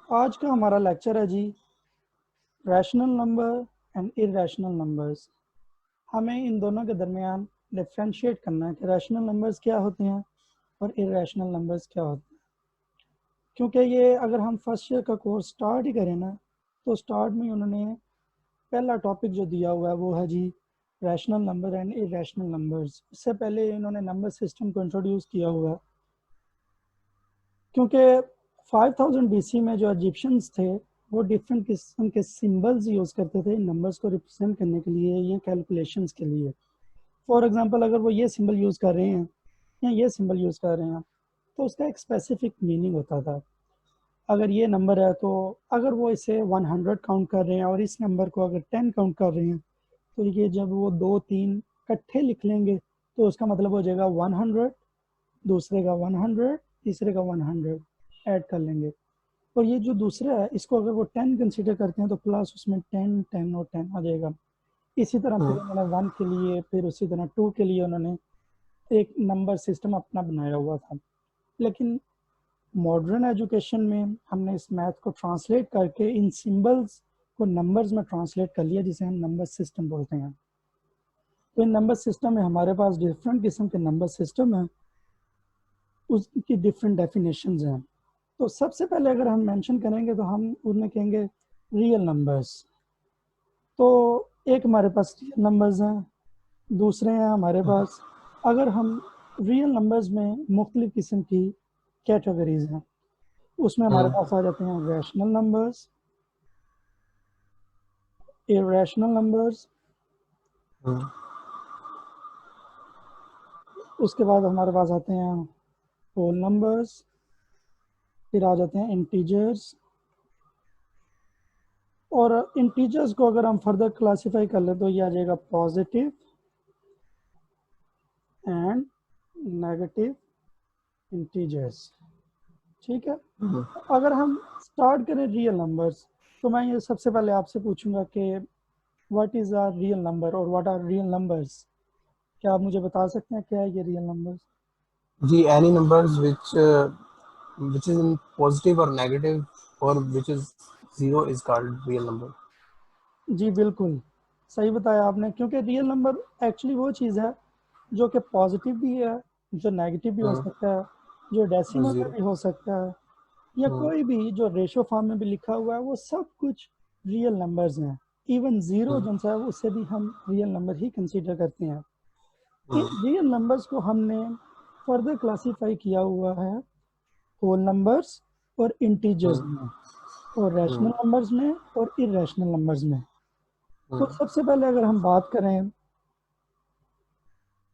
आज का हमारा लेक्चर है जी rational number and irrational numbers. हमें इन दोनों के दरमियान डिफ्रेंशिएट करना है कि रैशनल नंबर्स क्या होते हैं और इरेशनल नंबर्स क्या होते हैं। क्योंकि ये अगर हम फर्स्ट ईयर का कोर्स स्टार्ट ही करें ना, तो स्टार्ट में उन्होंने पहला टॉपिक जो दिया हुआ है वो है जी rational number and irrational numbers. इससे पहले इन्होंने नंबर सिस्टम को इंट्रोड्यूस किया हुआ है, क्योंकि 5000 बीसी में जो इजिप्शियंस थे वो डिफरेंट किस्म के सिंबल्स यूज़ करते थे नंबर्स को रिप्रेजेंट करने के लिए या कैलकुलेशंस के लिए। फॉर एग्जांपल अगर वो ये सिंबल यूज़ कर रहे हैं या ये सिंबल यूज़ कर रहे हैं तो उसका एक स्पेसिफिक मीनिंग होता था। अगर ये नंबर है तो अगर वो इसे 100 काउंट कर रहे हैं और इस नंबर को अगर 10 काउंट कर रहे हैं, तो ये जब वो 2-3 इकट्ठे लिख लेंगे तो उसका मतलब हो जाएगा 100, दूसरे का 100, तीसरे का 100 ऐड कर लेंगे। और ये जो दूसरा है इसको अगर वो 10 कंसीडर करते हैं तो प्लस उसमें 10 10 और 10 आ जाएगा। इसी तरह फिर उन्होंने 1 के लिए, फिर उसी तरह 2 के लिए उन्होंने एक नंबर सिस्टम अपना बनाया हुआ था। लेकिन मॉडर्न एजुकेशन में हमने इस मैथ को ट्रांसलेट करके इन सिंबल्स को नंबर्स में ट्रांसलेट कर लिया, जिसे हम नंबर सिस्टम बोलते हैं। तो इन नंबर सिस्टम में हमारे पास डिफरेंट किस्म के नंबर सिस्टम है, उसकी डिफरेंट डेफिनेशंस हैं। तो सबसे पहले अगर हम मेंशन करेंगे तो हम उन्हें कहेंगे रियल नंबर्स। तो एक हमारे पास रियल नंबर्स हैं, दूसरे हैं हमारे पास, अगर हम रियल नंबर्स में मुख्तलिफ किस्म की कैटेगरीज हैं, उसमें हमारे पास आ जाते हैं रैशनल नंबर्स, इरेशनल नंबर्स, उसके बाद हमारे पास आते हैं होल नंबर्स, फिर आ जाते हैं इंटीजर्स। और इंटीजर्स को अगर हम फर्दर क्लासीफाई कर ले तो ये आ जाएगा पॉजिटिव एंड नेगेटिव इंटीजर्स। ठीक है। अगर हम स्टार्ट करें रियल नंबर्स, तो मैं ये सबसे पहले आपसे पूछूंगा कि what is a real number और व्हाट आर रियल नंबर्स। क्या आप मुझे बता सकते हैं क्या है ये रियल नंबर्स? जी, any numbers which is in positive or negative or which is zero is called real number. जी बिल्कुल सही बताया आपने, क्योंकि रियल नंबर एक्चुअली वो चीज़ है जो कि पॉजिटिव भी है, जो नेगेटिव भी हो सकता है, जो डेसिमल में Zero. भी हो सकता है, या कोई भी जो रेशो फॉर्म में भी लिखा हुआ है, वो सब कुछ रियल नंबर्स हैं। इवन ज़ीरो जो है उससे भी हम रियल नंबर ही कंसीडर करते हैं। इन रियल नंबर्स को हमने फर्दर क्लासीफाई किया हुआ है होल नंबर्स और इंटीजर्स में, और रैशनल नंबर्स में और इरेशनल नंबर्स में। तो सबसे पहले अगर हम बात करें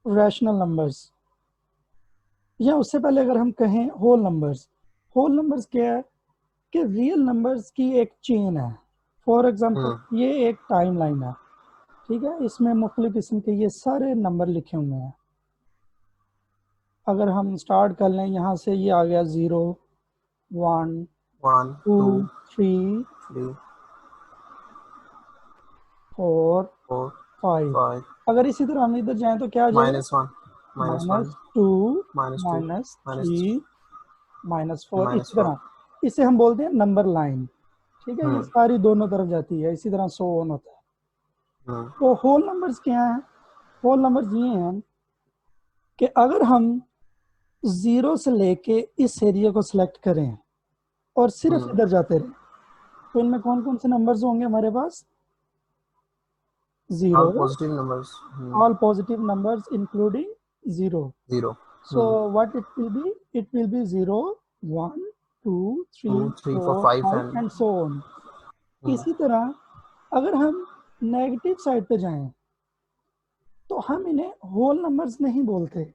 रैशनल नंबर्स, या उससे पहले अगर हम कहें होल नंबर्स, होल नंबर्स क्या है कि रियल नंबर्स की एक चेन है। फॉर एग्जांपल ये एक टाइम लाइन है, ठीक है, इसमें मुख्तलिफ किस्म के ये सारे नंबर लिखे हुए हैं। अगर हम स्टार्ट कर लें यहाँ से, ये आ गया 0 1 One, 2 two, 3 three, 4 four, 5। five. अगर इसी तरह हम इधर जाएं तो क्या आ जाएगा? Minus one, minus one, -2 minus two, minus -3 three, and -4, minus इसी four. तरह। इसे हम बोलते हैं नंबर लाइन। ठीक है, ये सारी दोनों तरफ जाती है, इसी तरह सो ऑन होता है। तो होल नंबर्स क्या हैं? होल नंबर्स ये हैं कि अगर हम 0 से लेके इस एरिया को सिलेक्ट करें और सिर्फ इधर जाते रहे, तो इनमें कौन कौन से नंबर्स होंगे हमारे पास? 0, All positive numbers. all positive numbers including 0. Zero. So what it will be? It will be 0, 1, 2, 3, Two, three, four, 4, five, 5 and and so on. इसी तरह अगर हम नेगेटिव साइड पे जाएं तो हम इन्हें होल नंबर्स नहीं बोलते।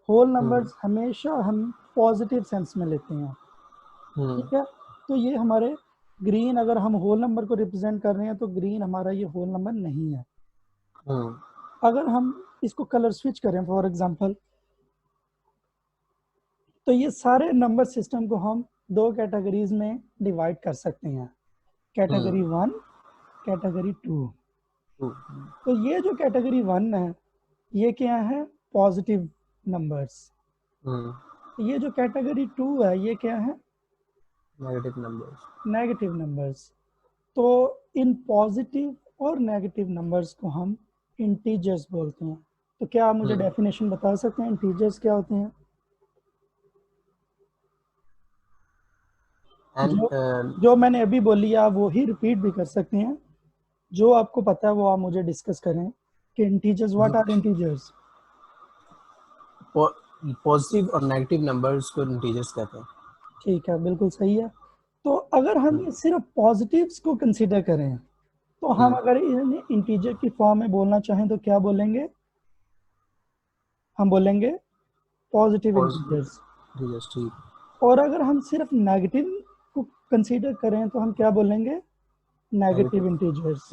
होल नंबर्स हमेशा हम पॉजिटिव सेंस में लेते हैं। ठीक है, तो ये हमारे ग्रीन, अगर हम होल नंबर को रिप्रेजेंट कर रहे हैं तो ग्रीन हमारा ये होल नंबर नहीं है। अगर हम इसको कलर स्विच करें फॉर एग्जांपल, तो ये सारे नंबर सिस्टम को हम दो कैटेगरीज में डिवाइड कर सकते हैं, कैटेगरी 1, कैटेगरी 2। तो ये जो कैटेगरी 1 है ये क्या है? Positive numbers. ये जो कैटेगरी 2 है ये क्या है? Negative numbers. Negative numbers. तो इन पॉजिटिव और नेगेटिव नंबर्स को हम इंटीजर्स बोलते हैं। तो क्या आप मुझे डेफिनेशन बता सकते हैं इंटीजर्स क्या होते हैं? जो मैंने अभी बोली आप वो ही रिपीट भी कर सकते हैं, जो आपको पता है वो आप मुझे डिस्कस करें कि integers, what are integers? Positive और नेगेटिव नंबर्स को इंटीजर्स कहते हैं। ठीक है, बिल्कुल सही है। तो अगर हम ये सिर्फ पॉजिटिव्स को कंसीडर करें तो हम अगर इन्हें इंटीजर की फॉर्म में बोलना चाहें तो क्या बोलेंगे? हम बोलेंगे पॉजिटिव इंटीजर्स। ठीक। और अगर हम सिर्फ नेगेटिव को कंसीडर करें तो हम क्या बोलेंगे? Negative integers.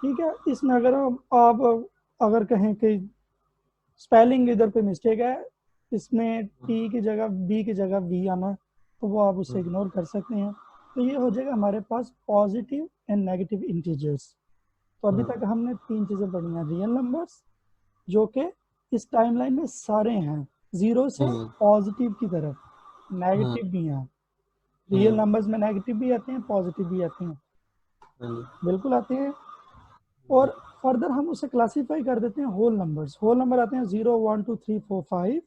ठीक है, इसमें अगर आप अगर कहें कि स्पेलिंग इधर पे मिस्टेक है, इसमें टी की जगह बी की जगह वी आना, तो वो आप उसे इग्नोर कर सकते हैं। तो ये हो जाएगा हमारे पास पॉजिटिव एंड नेगेटिव इंटीजर्स। तो अभी तक हमने 3 चीज़ें पढ़ी हैं। रियल नंबर्स जो कि इस टाइमलाइन में सारे हैं, 0 से पॉजिटिव की तरफ, नेगेटिव भी हैं। रियल नंबर्स में नेगेटिव भी आते हैं, पॉजिटिव भी आते हैं, बिल्कुल आते हैं। और फर्दर हम उसे क्लासीफाई कर देते हैं होल नंबर्स। होल नंबर आते हैं 0, 1, 2, 3, 4, 5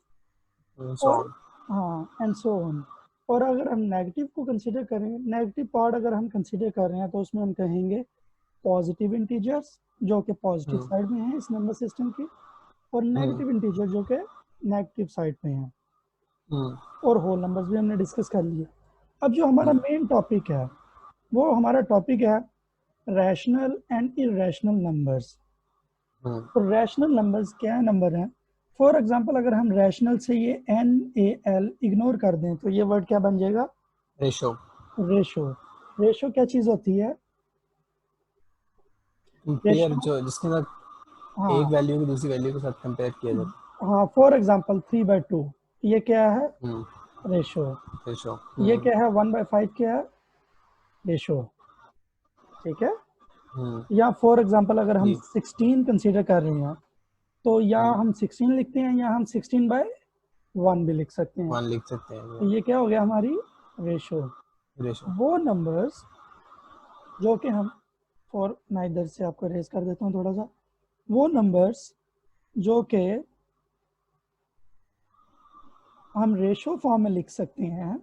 और हाँ एंड सो ऑन। और अगर हम नेगेटिव को कंसीडर करें, नेगेटिव पार्ट अगर हम कंसीडर कर रहे हैं तो उसमें हम कहेंगे पॉजिटिव इंटीजर्स जो कि पॉजिटिव साइड में है इस नंबर सिस्टम की, और नेगेटिव इंटीजर जो कि नेगेटिव साइड में है। और होल नंबर्स भी हमने डिस्कस कर लिया। अब जो हमारा मेन टॉपिक है वो हमारा टॉपिक है रैशनल एंड इरेशनल नंबर्स। तो रैशनल नंबर्स क्या नंबर हैं? फॉर एग्जांपल अगर हम रैशनल से ये NaL इग्नोर कर दें तो ये वर्ड क्या बन जाएगा? रेशो। रेशो। रेशो क्या चीज होती है? पेयर जो जिसके साथ हाँ एक वैल्यू को दूसरी वैल्यू के साथ कंपेयर किया जाता है। हाँ, फॉर एग्जांपल 3/2 ये क्या है? रेशो। रेशो। ये क्या है? 1/5 क्या है? रेशो। ठीक है। या फॉर एग्जांपल अगर हम 16 कंसीडर कर रहे हैं तो या हम 16 लिखते हैं या हम 16/1 भी लिख सकते हैं। 1 लिख सकते हैं। तो ये क्या हो गया हमारी रेशो। वो नंबर्स जो कि हम, फॉर मैं इधर से आपको रेज कर देता हूँ थोड़ा सा, वो नंबर्स जो कि हम रेशो फॉर्म में लिख सकते हैं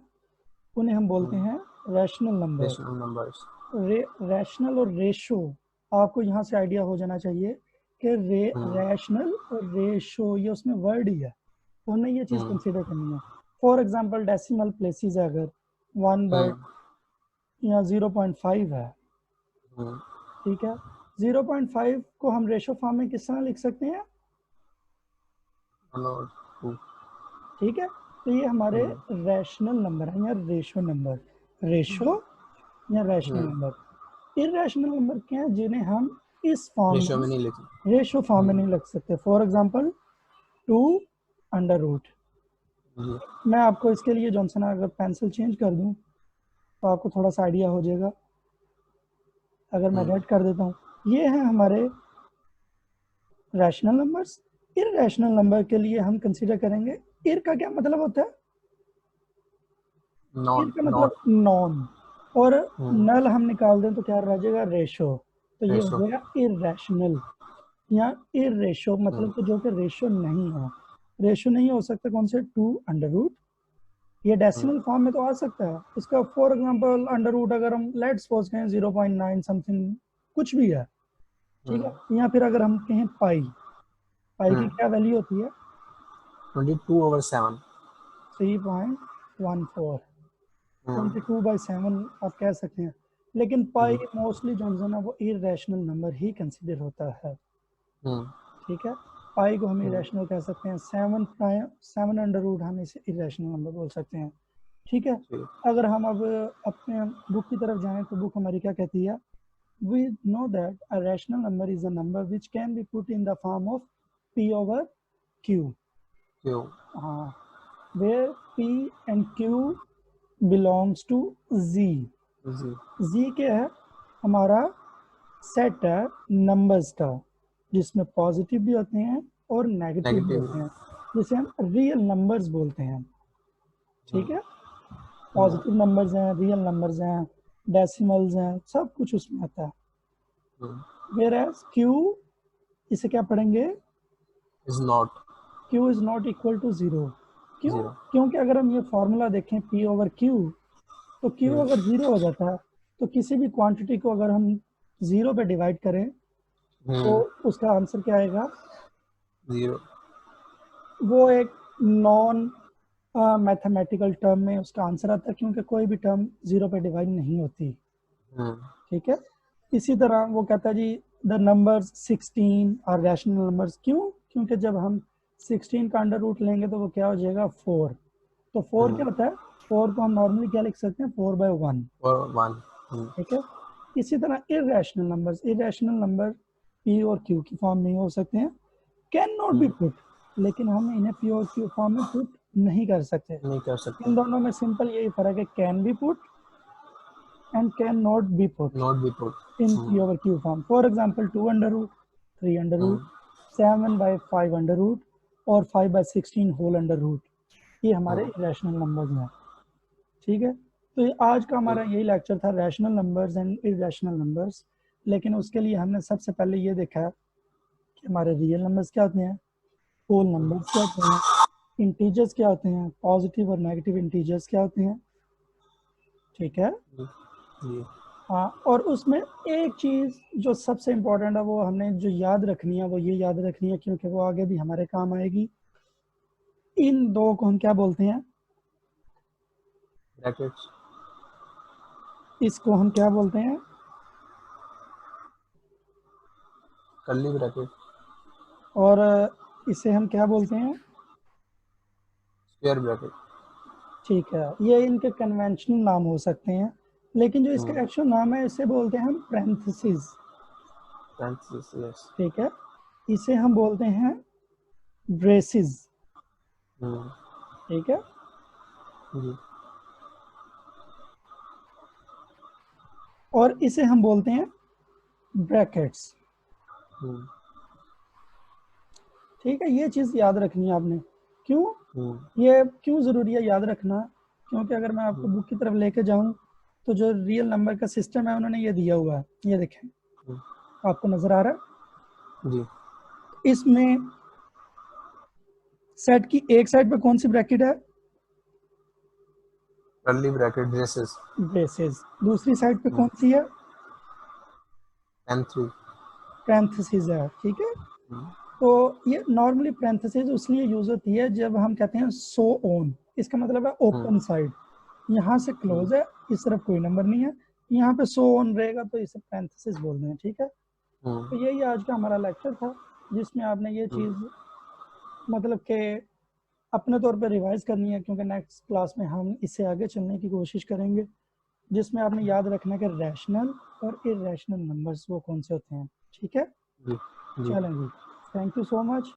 उन्हें हम बोलते हैं रैशनल नंबर्स। रैशनल और रेशो आपको यहाँ से आइडिया हो जाना चाहिए कि रैशनल और रेशो ये उसमें वर्ड ही है, तो हमें ये चीज़ कंसीडर करनी है। फॉर एग्जांपल डेसिमल प्लेसेस है अगर 1 या 0.5 है, ठीक है, 0.5 को हम रेशो फॉर्म में किस तरह लिख सकते हैं? ठीक है, तो ये हमारे रैशनल नंबर है या रेशो नंबर। रेशो या रैशनल नंबर। इरेशनल नंबर क्या है जिन्हें हम इस फॉर्म में रेशो फॉर्म में नहीं लिख सकते। For example 2√। मैं आपको इसके लिए जॉनसन अगर पेंसिल चेंज कर दूं तो आपको थोड़ा सा आइडिया हो जाएगा। अगर मैं रेड कर देता हूँ, ये है हमारे रैशनल नंबर्स। इरेशनल नंबर के लिए हम कंसीडर करेंगे, इर का क्या मतलब होता है? इर का मतलब नॉन, और नल हम निकाल दें तो क्या रह जाएगा? रेशो। तो ये हो जाएगा इरेशनल या इरेशो, मतलब कि जो कि रेशो नहीं है। रेशो नहीं हो सकता कौन से? 2√। ये डेसिमल फॉर्म में तो आ सकता है इसका। फॉर एग्जांपल अंडर रूट अगर हम लेट्स सपोज कहें 0.9 समथिंग कुछ भी है, ठीक है। या फिर अगर हम कहें पाई, पाई की क्या वैल्यू होती है? 22/7। 3.14। 22/7 आप कह सकते हैं, लेकिन पाई मोस्टली जो है वो इरेशनल नंबर ही कंसिडर होता है। ठीक है, पाई को हम इरेशनल कह सकते हैं। 7 हम इसे इरेशनल नंबर बोल सकते हैं। ठीक है, अगर हम अब अपने बुक की तरफ जाएं तो बुक हमारी क्या कहती है? We know that a rational number is a number which can be put in the form of P/Q. हाँ, where P and Q belongs to Z. Z क्या है? हमारा सेट है नंबर्स का जिसमें पॉजिटिव भी होते हैं और नेगेटिव भी होते हैं, जिसे हम रियल नंबर्स बोलते हैं। ठीक है, पॉजिटिव नंबर्स हैं, रियल नंबर्स हैं, डेसिमल्स हैं, सब कुछ उसमें आता है। वेयर एज क्यू, इसे क्या पढ़ेंगे, is not, Q is not equal to zero. क्यों? जीरो। क्योंकि अगर हम ये फॉर्मूला देखें पी ओवर क्यू, तो क्यू अगर जीरो हो जाता है तो किसी भी क्वांटिटी को अगर हम जीरो पे डिवाइड करें तो उसका आंसर क्या आएगा, जीरो। वो एक नॉन मैथमेटिकल टर्म में उसका आंसर आता है, क्योंकि कोई भी टर्म जीरो पे डिवाइड नहीं होती। ठीक है। इसी तरह वो कहता है जी the numbers 16 are rational numbers. क्यों? क्योंकि जब हम 16 का अंडर रूट लेंगे तो वो क्या हो जाएगा 4। तो 4 क्या होता है, 4 को हम नॉर्मली क्या लिख सकते हैं 4/1। और 1। ठीक है। इसी तरह irrational numbers, irrational number P और क्यू की फॉर्म में हो सकते हैं, कैन नॉट बी पुट, लेकिन हम इन्हें पी और क्यू फॉर्म में पुट नहीं कर सकते। नहीं कर सकते। इन दोनों में सिंपल यही फर्क है, can be put and can not be put not be put in P over Q form. For example, 2 under root, 3 under root, 7/5 under root और 5/16 whole under root, ये हमारे इरेशनल नंबर्स हैं। ठीक है। तो ये आज का हमारा यही लेक्चर था, rational numbers and irrational numbers. लेकिन उसके लिए हमने सबसे पहले ये देखा कि हमारे रियल नंबर्स क्या होते हैं, होल नंबर्स क्या होते हैं, इंटीजर्स क्या होते हैं, पॉजिटिव और नेगेटिव इंटीजर्स क्या होते हैं। ठीक है। हाँ, और उसमें एक चीज़ जो सबसे इम्पोर्टेंट है वो हमने जो याद रखनी है वो ये याद रखनी है, क्योंकि वो आगे भी हमारे काम आएगी। इन दो को हम क्या बोलते हैं, ब्रैकेट्स। इसको हम क्या बोलते हैं, कर्ली ब्रैकेट। और इसे हम क्या बोलते हैं, स्क्वायर ब्रैकेट। ठीक है। ये इनके कन्वेंशनल नाम हो सकते हैं, लेकिन जो इसका एक्चुअल नाम है इसे बोलते हैं हम पैरेंथेसिस। यस। ठीक है। इसे हम बोलते हैं ब्रेसिस। ठीक है। और इसे हम बोलते हैं ब्रैकेट्स। ठीक है। ये चीज़ याद रखनी है आपने। क्यों? ये क्यों ज़रूरी है याद रखना, क्योंकि अगर मैं आपको बुक की तरफ लेके जाऊं तो जो रियल नंबर का सिस्टम है उन्होंने ये दिया हुआ है, ये देखें, आपको नज़र आ रहा है जी। इसमें सेट की एक साइड पे कौन सी ब्रैकेट है, कर्ली ब्रैकेट ब्रेसेस। ब्रेसेस। दूसरी साइड पे कौन सी है, पैरेंथेसिस है। ठीक है। तो ये नॉर्मली पैरेंथेसिस इसलिए यूज होती है जब हम कहते हैं सो ऑन, इसका मतलब है ओपन साइड, यहाँ से क्लोज है, इस तरफ कोई नंबर नहीं है, यहाँ पे सो ऑन रहेगा तो इसे पैरेंथेसिस बोलते हैं। ठीक है। तो यही आज का हमारा लेक्चर था, जिसमें आपने ये चीज़ मतलब कि अपने तौर पे रिवाइज करनी है, क्योंकि नेक्स्ट क्लास में हम इससे आगे चलने की कोशिश करेंगे, जिसमें आपने याद रखना है कि रैशनल और इरेशनल नंबर्स वो कौन से होते हैं। ठीक है। चलें जी, थैंक यू सो मच।